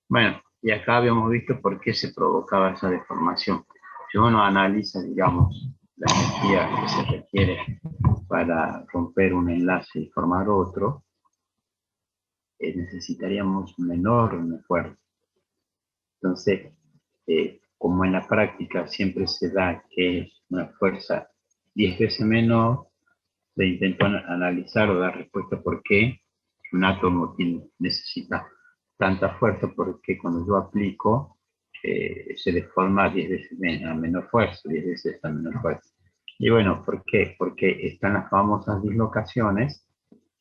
Bueno, y acá habíamos visto por qué se provocaba esa deformación. Si uno analiza, digamos, la energía que se requiere para romper un enlace y formar otro, necesitaríamos un enorme esfuerzo. Entonces, como en la práctica siempre se da que es una fuerza 10 veces menor, se intentó analizar o dar respuesta por qué un átomo necesita tanta fuerza, porque cuando yo aplico, se deforma 10 veces a menor fuerza, 10 veces a menor fuerza. Y bueno, ¿por qué? Porque están las famosas dislocaciones,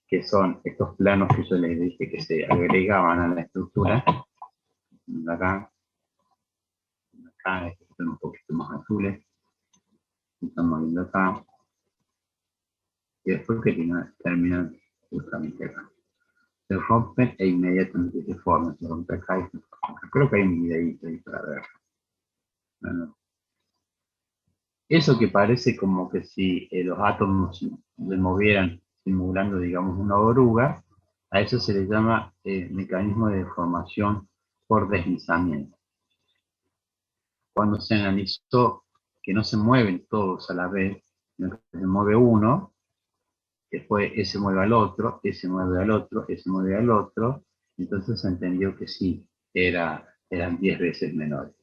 que son estos planos que yo les dije que se agregaban a la estructura. Acá, estos son un poquito más azules. Estamos viendo acá. Y después que terminan justamente acá. Se rompen e inmediatamente se forman. Se rompe acá y se forman. Creo que hay un videíto ahí para ver. Bueno, eso que parece como que si los átomos se movieran simulando, digamos, una oruga, a eso se le llama mecanismo de deformación por deslizamiento. Cuando se analizó que no se mueven todos a la vez, sino que se mueve uno, después ese mueve al otro, ese mueve al otro, ese mueve al otro, entonces se entendió que sí, eran 10 veces menores.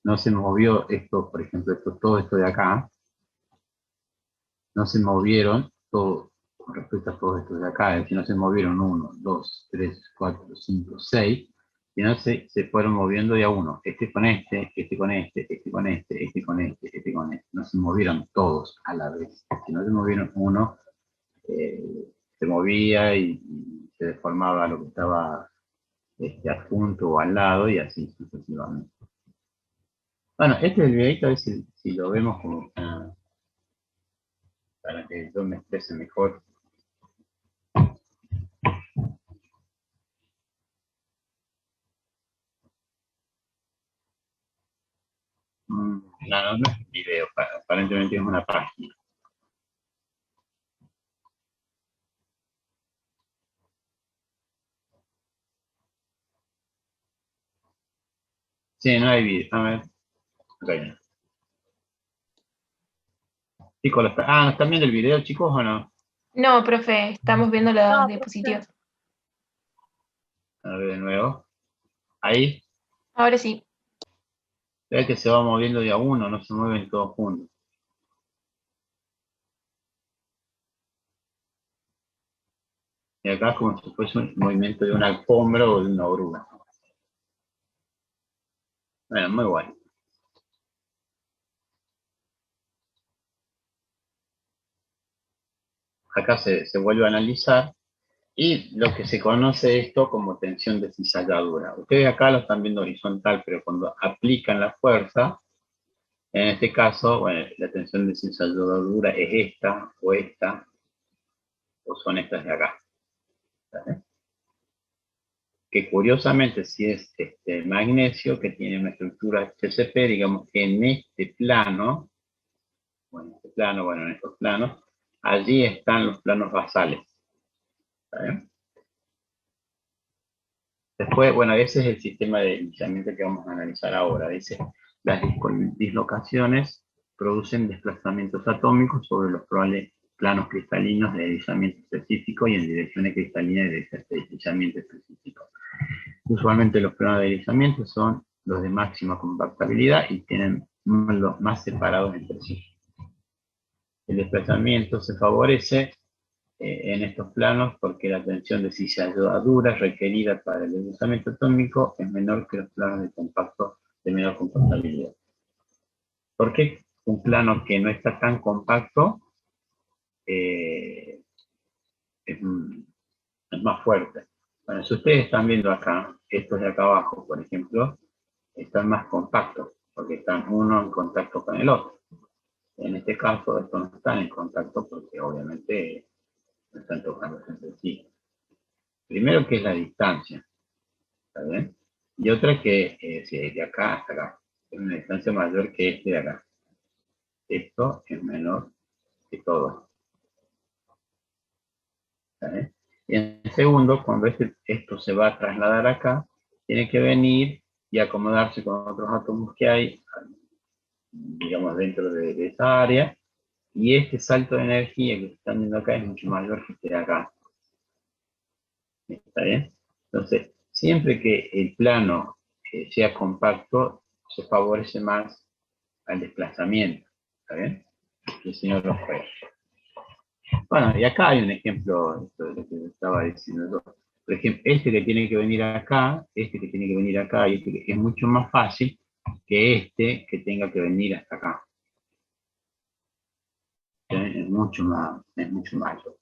No se movió esto, por ejemplo, todo esto de acá, no se movieron todo, con respecto a todo esto de acá, es decir, no se movieron 1, 2, 3, 4, 5, 6, sino se fueron moviendo de a uno, este con este, este con este, este con este, este con este, este con este, no se movieron todos a la vez, si no se movieron uno, se movía y se deformaba lo que estaba adjunto o al lado y así sucesivamente. Bueno, este es el videito, a ver si lo vemos como para que yo me exprese mejor. No, no es un video, aparentemente es una página. Sí, no hay video. A ver. Okay. Chicos, ¿nos están viendo el video, chicos, o no? No, profe, estamos viendo las No, diapositivas. A ver de nuevo. Ahí. Ahora sí. Ve que se va moviendo de a uno, no se mueven todos juntos. Y acá es como si fuese un movimiento de una alfombra o de una oruga. Bueno, muy bueno. Acá se vuelve a analizar y lo que se conoce esto como tensión de cizalladura. Ustedes acá lo están viendo horizontal, pero cuando aplican la fuerza, en este caso, bueno, la tensión de cizalladura es esta, o son estas de acá. ¿Vale? Que curiosamente, si es magnesio, que tiene una estructura HCP, digamos que en este plano, bueno, en estos planos, allí están los planos basales. ¿Vale? Después, bueno, ese es el sistema de deslizamiento que vamos a analizar ahora. Dice, las dislocaciones producen desplazamientos atómicos sobre los probables planos cristalinos de deslizamiento específico y en direcciones cristalinas de deslizamiento específico. Usualmente los planos de deslizamiento son los de máxima compactabilidad y tienen los más separados entre sí. El desplazamiento se favorece en estos planos porque la tensión de cizalladura requerida para el deslizamiento atómico es menor que los planos de compacto de menor compactabilidad. ¿Por qué un plano que no está tan compacto es más fuerte? Bueno, si ustedes están viendo acá, estos de acá abajo, por ejemplo, están más compactos, porque están uno en contacto con el otro. En este caso, estos no están en contacto porque obviamente no están tocando entre sí. Primero, que es la distancia, ¿está bien? Y otra que, si de acá hasta acá, es una distancia mayor que este de acá. Esto es menor que todo. ¿Vale? Y en el segundo, cuando esto se va a trasladar acá, tiene que venir y acomodarse con otros átomos que hay, digamos, dentro de esa área, y este salto de energía que están viendo acá es mucho mayor que este de acá. ¿Está bien? Entonces, siempre que el plano sea compacto, se favorece más al desplazamiento. ¿Está bien? Que si no lo fue. Bueno, y acá hay un ejemplo de lo que estaba diciendo yo. Por ejemplo, este que tiene que venir acá, este que tiene que venir acá, y este que es mucho más fácil que este que tenga que venir hasta acá. Es mucho más mayor.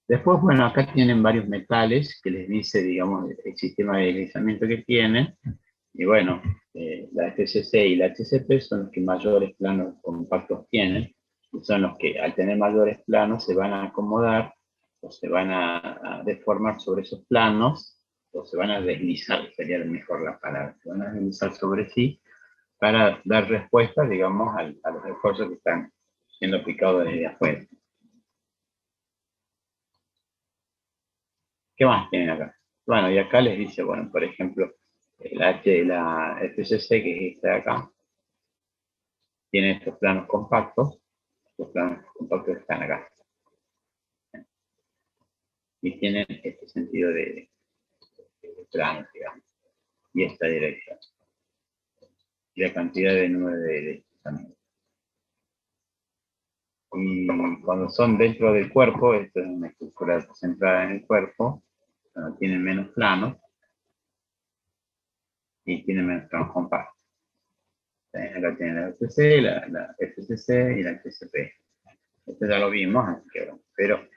Después, bueno, acá tienen varios metales que les dice, digamos, el sistema de deslizamiento que tienen. Y bueno, la FCC y la HCP son los que mayores planos compactos tienen. Y son los que al tener mayores planos se van a acomodar o se van a deformar sobre esos planos o se van a deslizar, sería mejor la palabra, se van a deslizar sobre sí para dar respuesta, digamos, a los esfuerzos que están siendo aplicados desde afuera. ¿Qué más tienen acá? Bueno, y acá les dice, bueno, por ejemplo, la FCC, que es esta de acá, tiene estos planos compactos. Los planos compactos están acá. Y tienen este sentido de planos, digamos, y esta dirección. Y la cantidad de nubes de también. Y cuando son dentro del cuerpo, esto es una estructura centrada en el cuerpo, tienen menos planos y tienen menos planos compactos. Acá tienen la FCC, la FCC y la HCP. Esto ya lo vimos, así que, bueno, pero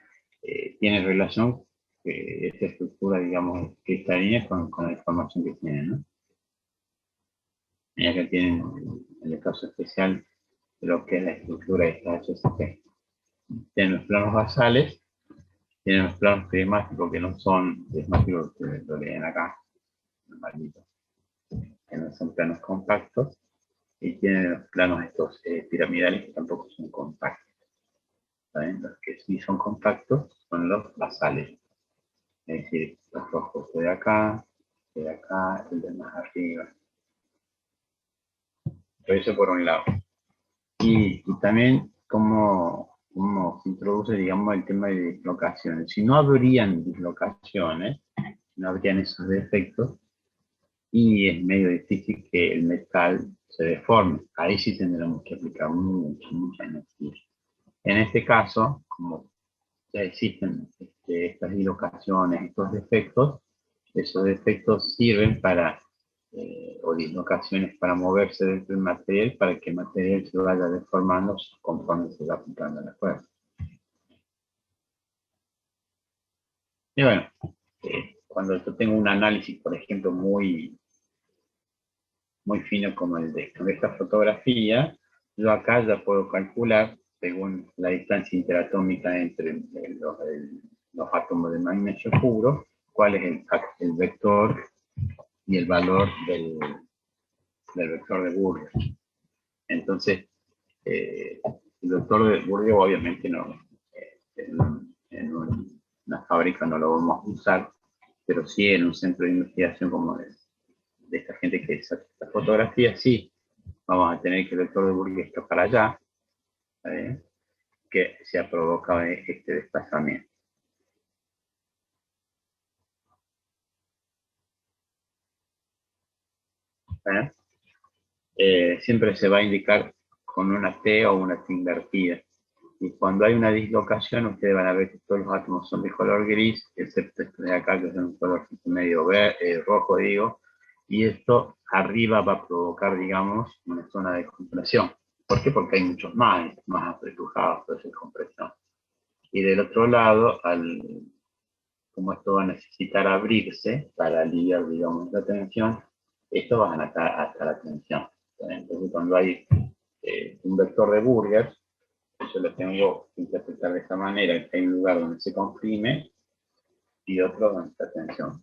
tiene relación esta estructura, digamos, cristalina con la información que tienen, ¿no? Y acá tienen, en el caso especial, lo que es la estructura de esta HCP. Tienen los planos basales, tienen los planos prismáticos que no son prismáticos que lo leen acá, normalito, que no son planos compactos, y tienen los planos estos piramidales que tampoco son compactos. ¿Saben? Los que sí son compactos son los basales, es decir, los rojos de acá, el de más arriba. Eso por un lado. Y también cómo se introduce, digamos, el tema de dislocaciones. Si no habrían dislocaciones, no habrían esos defectos, y es medio difícil que el metal se deforme. Ahí sí tendremos que aplicar mucha energía. En este caso, como ya existen estas dislocaciones, estos defectos, esos defectos sirven para, o dislocaciones para moverse dentro del material, para que el material se vaya deformando conforme se va aplicando la fuerza. Y bueno, cuando yo tengo un análisis, por ejemplo, muy fino como el de esta fotografía, yo acá ya puedo calcular, según la distancia interatómica entre los átomos de magnesio puro, cuál es el vector y el valor del vector de Burger. Entonces, el vector de Burger obviamente no, en una fábrica no lo vamos a usar, pero sí en un centro de investigación como de esta gente que saca esta fotografía, sí, vamos a tener que el vector de Burger está para allá, que se ha provocado este desplazamiento. Siempre se va a indicar con una T o una T invertida. Y cuando hay una dislocación, ustedes van a ver que todos los átomos son de color gris, excepto estos de acá, que son un color medio rojo, digo, y esto arriba va a provocar, digamos, una zona de compresión. ¿Por qué? Porque hay muchos más apretujados por esa compresión. Y del otro lado, como esto va a necesitar abrirse para aliviar, digamos, la tensión, esto va a ganar hasta la tensión. Entonces, cuando hay un vector de Burger, yo lo tengo que interpretar de esta manera, que hay un lugar donde se comprime y otro donde está tensión.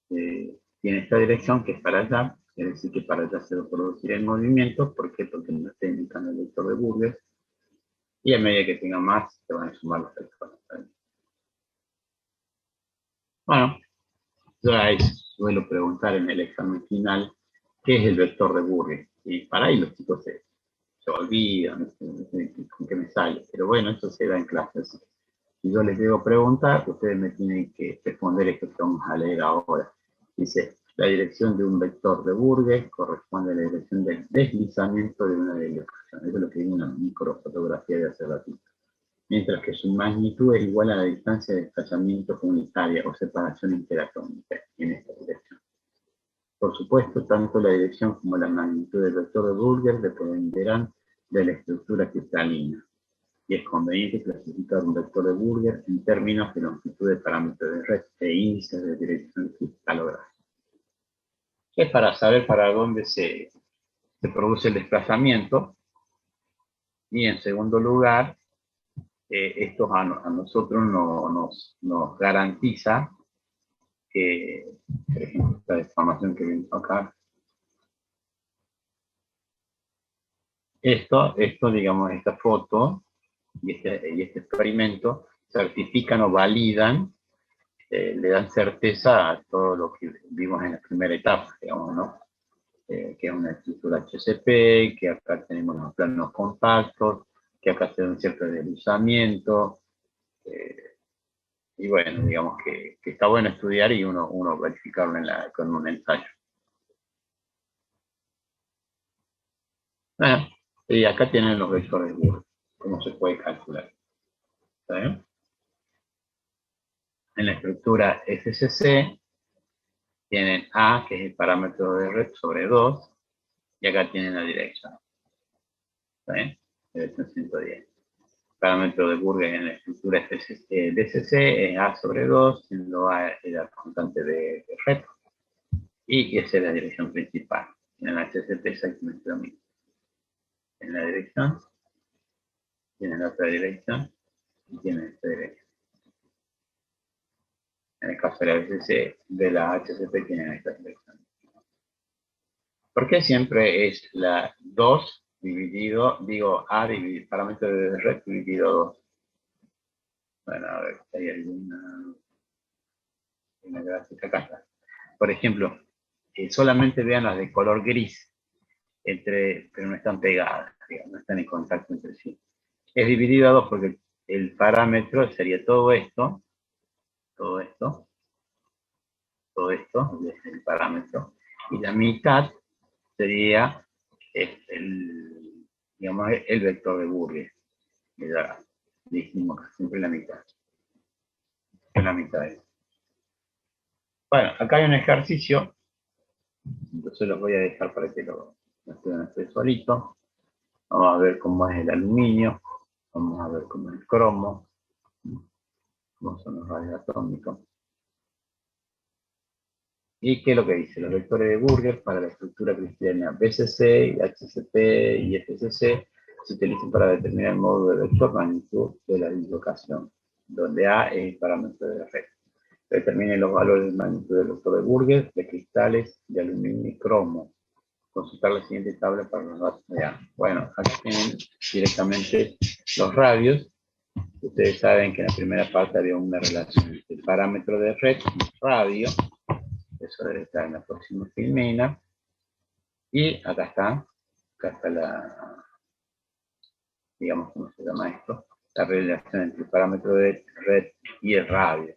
Tiene esta dirección que es para allá, es decir, que para allá se va a producir el movimiento. ¿Por qué? Porque no está indicando el vector de Burger. Y a medida que tenga más, se van a sumar los vectores. Bueno, yo suelo preguntar en el examen final qué es el vector de Burger. Y para ahí los chicos se olvidan, no sé con qué me sale. Pero bueno, eso se da en clases. Si yo les debo preguntar, ustedes me tienen que responder esto que vamos a leer ahora. Dice, la dirección de un vector de Burger corresponde a la dirección del deslizamiento de una dirección. Eso es lo que viene en una microfotografía de hace ratito. Mientras que su magnitud es igual a la distancia de desplazamiento unitaria o separación interatómica en esta dirección. Por supuesto, tanto la dirección como la magnitud del vector de Burger dependerán de la estructura cristalina. Y es conveniente clasificar un vector de Burger en términos de longitud de parámetros de red e índices de dirección cristalográfica. Es para saber para dónde se produce el desplazamiento. Y en segundo lugar, esto a nosotros nos garantiza que, por ejemplo, esta deformación que vemos acá, esto, digamos, esta foto y este experimento certifican o validan, le dan certeza a todo lo que vimos en la primera etapa, digamos, ¿no? Que es una estructura HCP, que acá tenemos los planos compactos, que acá se da un cierto deslizamiento, y bueno, digamos que está bueno estudiar y uno verificarlo con un ensayo. Bueno, y acá tienen los vectores de Burger, cómo se puede calcular. ¿Está bien? En la estructura SCC tienen A, que es el parámetro de red, sobre 2, y acá tienen la dirección. ¿Está bien? Dirección 110. El parámetro de Burger en la estructura DCC es A sobre 2, siendo A la constante de red, y esa es la dirección principal. En la HCP exactamente lo mismo. En la dirección, tienen la otra dirección, y tienen esta dirección. En el caso de la HCC, de la HCP tienen esta dirección. ¿Por qué siempre es la 2 dividido, digo, A dividido, parámetro de red dividido 2? Bueno, a ver, hay alguna gráfica acá. Por ejemplo, solamente vean las de color gris, pero no están pegadas, digamos, no están en contacto entre sí. Es dividido a 2 porque el parámetro sería todo esto, es el parámetro, y la mitad sería digamos, el vector de Burger. Ya dijimos que siempre la mitad. Es la mitad de eso. Bueno, acá hay un ejercicio, entonces los voy a dejar para que lo estudian solito. Vamos a ver cómo es el aluminio, vamos a ver cómo es el cromo, cómo son los rayos atómicos. ¿Y qué es lo que dice? Los vectores de Burger para la estructura cristalina BCC, HCP y FCC se utilizan para determinar el modo de vector magnitud de la dislocación, donde A es el parámetro de red. Determine los valores de magnitud del vector de Burger de cristales de aluminio y cromo. Consultar la siguiente tabla para los datos de A. Bueno, aquí tienen directamente los radios. Ustedes saben que en la primera parte había una relación entre el parámetro de red y el radio. Eso debe estar en la próxima filmina. Y acá está la, digamos, ¿cómo se llama esto? La relación entre el parámetro de red y el radio.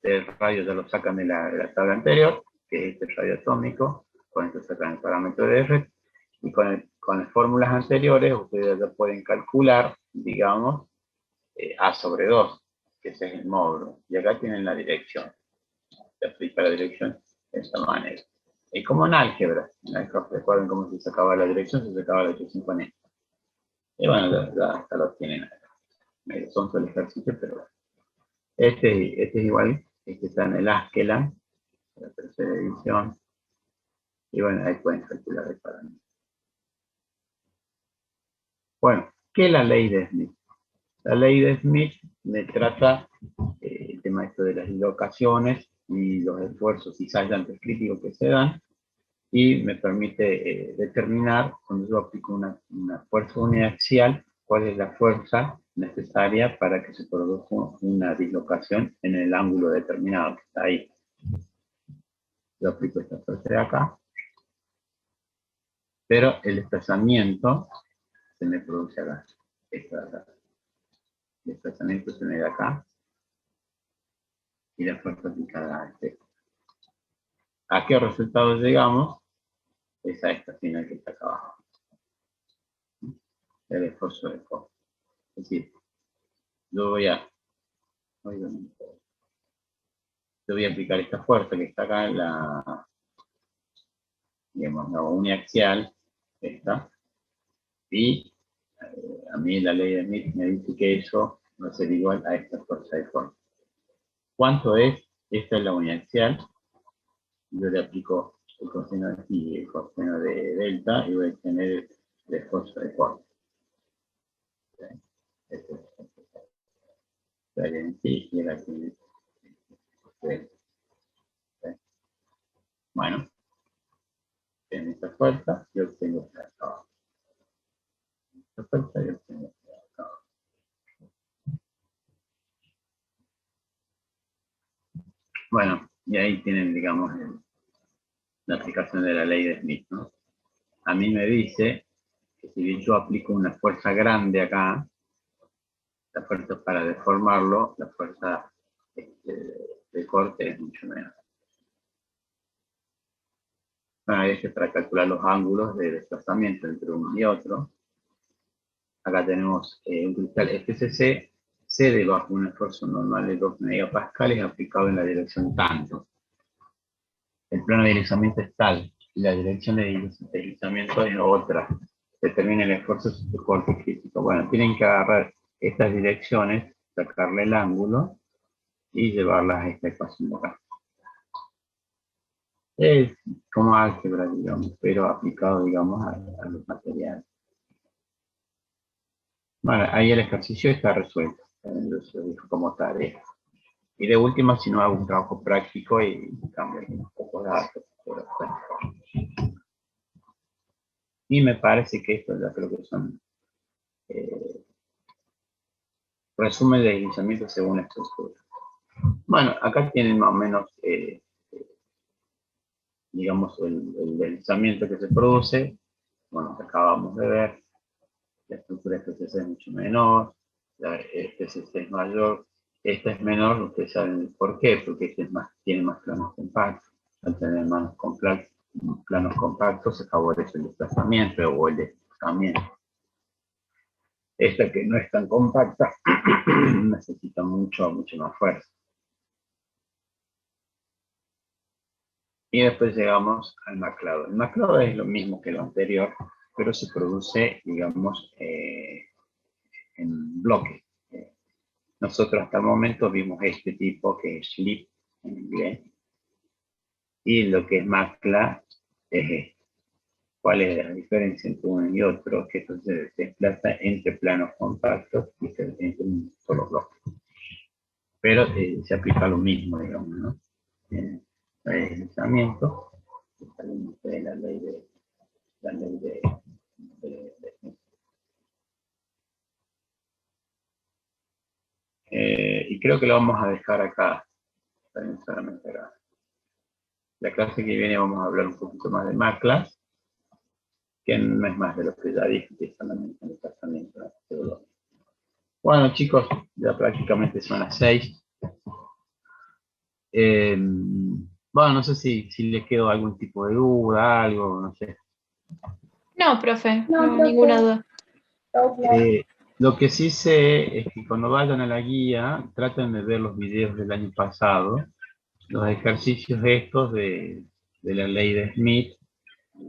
El radio ya lo sacan de la tabla anterior, que es este radio atómico. Con esto sacan el parámetro de red. Y con las fórmulas anteriores, ustedes ya pueden calcular, digamos, A sobre 2, que ese es el módulo. Y acá tienen la dirección. Se aplica la dirección de esta manera. Y como en álgebra, recuerden cómo se sacaba la dirección, se sacaba la dirección con esto. Y bueno, ya lo tienen acá. Medio sonso el ejercicio, pero bueno. Este es igual, este está en el Askeland, la tercera edición. Y bueno, ahí pueden calcular el parámetro. Bueno, ¿qué es la ley de Smith? La ley de Smith me trata el tema esto de las dislocaciones y los esfuerzos y saltantes críticos que se dan, y me permite determinar, cuando yo aplico una fuerza uniaxial, cuál es la fuerza necesaria para que se produzca una dislocación en el ángulo determinado que está ahí. Yo aplico esta fuerza de acá, pero el desplazamiento se me produce acá. Esto de acá. El desplazamiento se me da acá y la fuerza aplicada a este. ¿A qué resultado llegamos? Es a esta final que está acá abajo. El esfuerzo de fuerza. Es decir, yo voy a aplicar esta fuerza que está acá en la, digamos, la uniaxial, esta, y a mí la ley de Smith me dice que eso va a ser igual a esta fuerza de fuerza. ¿Cuánto es? Esta es la uniaxial. Yo le aplico el coseno de phi y el coseno de delta y voy a tener el esfuerzo de fuerza. Bueno, en esta fuerza yo obtengo esta acá. Esta fuerza yo obtengo esta acá. Bueno, y ahí tienen, digamos, la aplicación de la ley de Smith, ¿no? A mí me dice que si yo aplico una fuerza grande acá, la fuerza para deformarlo, la fuerza de corte es mucho menos. Bueno, ahí es para calcular los ángulos de desplazamiento entre uno y otro. Acá tenemos un cristal FCC, cede bajo un esfuerzo normal de 2 megapascales aplicado en la dirección tanto. El plano de deslizamiento es tal, y la dirección de deslizamiento es otra. Determina el esfuerzo de corte crítico. Bueno, tienen que agarrar estas direcciones, sacarle el ángulo y llevarlas a esta ecuación de acá. Es como álgebra, digamos, pero aplicado, digamos, a los materiales. Bueno, ahí el ejercicio está resuelto. Entonces lo dejo como tarea. Y de última, si no hago un trabajo práctico y cambio un poco de datos. Y me parece que esto ya creo que son resumen de deslizamiento según estructura. Bueno, acá tienen más o menos, digamos, el deslizamiento que se produce. Bueno, que acabamos de ver. La estructura FCC es mucho menor, la FCC es mayor, esta es menor, ustedes saben por qué, porque este es más, tiene más planos compactos. Al tener planos compactos se favorece el desplazamiento o el deslizamiento. Esta que no es tan compacta necesita mucho más fuerza. Y después llegamos al maclado. El maclado es lo mismo que lo anterior, pero se produce, digamos, en bloque. Nosotros hasta el momento vimos este tipo que es slip en inglés. Y lo que es macla es este. ¿Cuál es la diferencia entre uno y otro? Que esto se desplaza entre planos compactos y entre un solo bloque. Pero se aplica lo mismo, digamos, ¿no? El deslizamiento, está de la ley de y creo que lo vamos a dejar acá, solamente acá. La clase que viene vamos a hablar un poquito más de maclas, que no es más de lo que ya dije, que es solamente el desplazamiento teológico. Bueno, chicos, ya prácticamente son las 6. Bueno, no sé si les quedó algún tipo de duda, algo, no sé. No, profe, no, ninguna duda. Lo que sí sé es que cuando vayan a la guía, traten de ver los videos del año pasado, los ejercicios estos de la ley de Smith.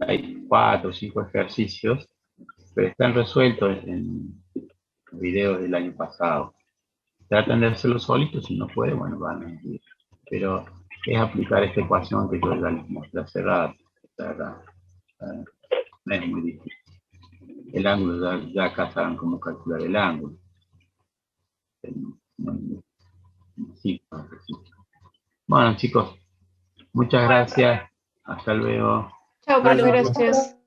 Hay 4 o 5 ejercicios, pero están resueltos en los videos del año pasado. Tratan de hacerlo solitos, si no pueden, bueno, van a ir. Pero es aplicar esta ecuación que yo ya les mostré hace rato. No es muy difícil. El ángulo, ya acá saben cómo calcular el ángulo. Sí. Bueno, chicos, muchas gracias. Hasta luego. Chao, profe, gracias.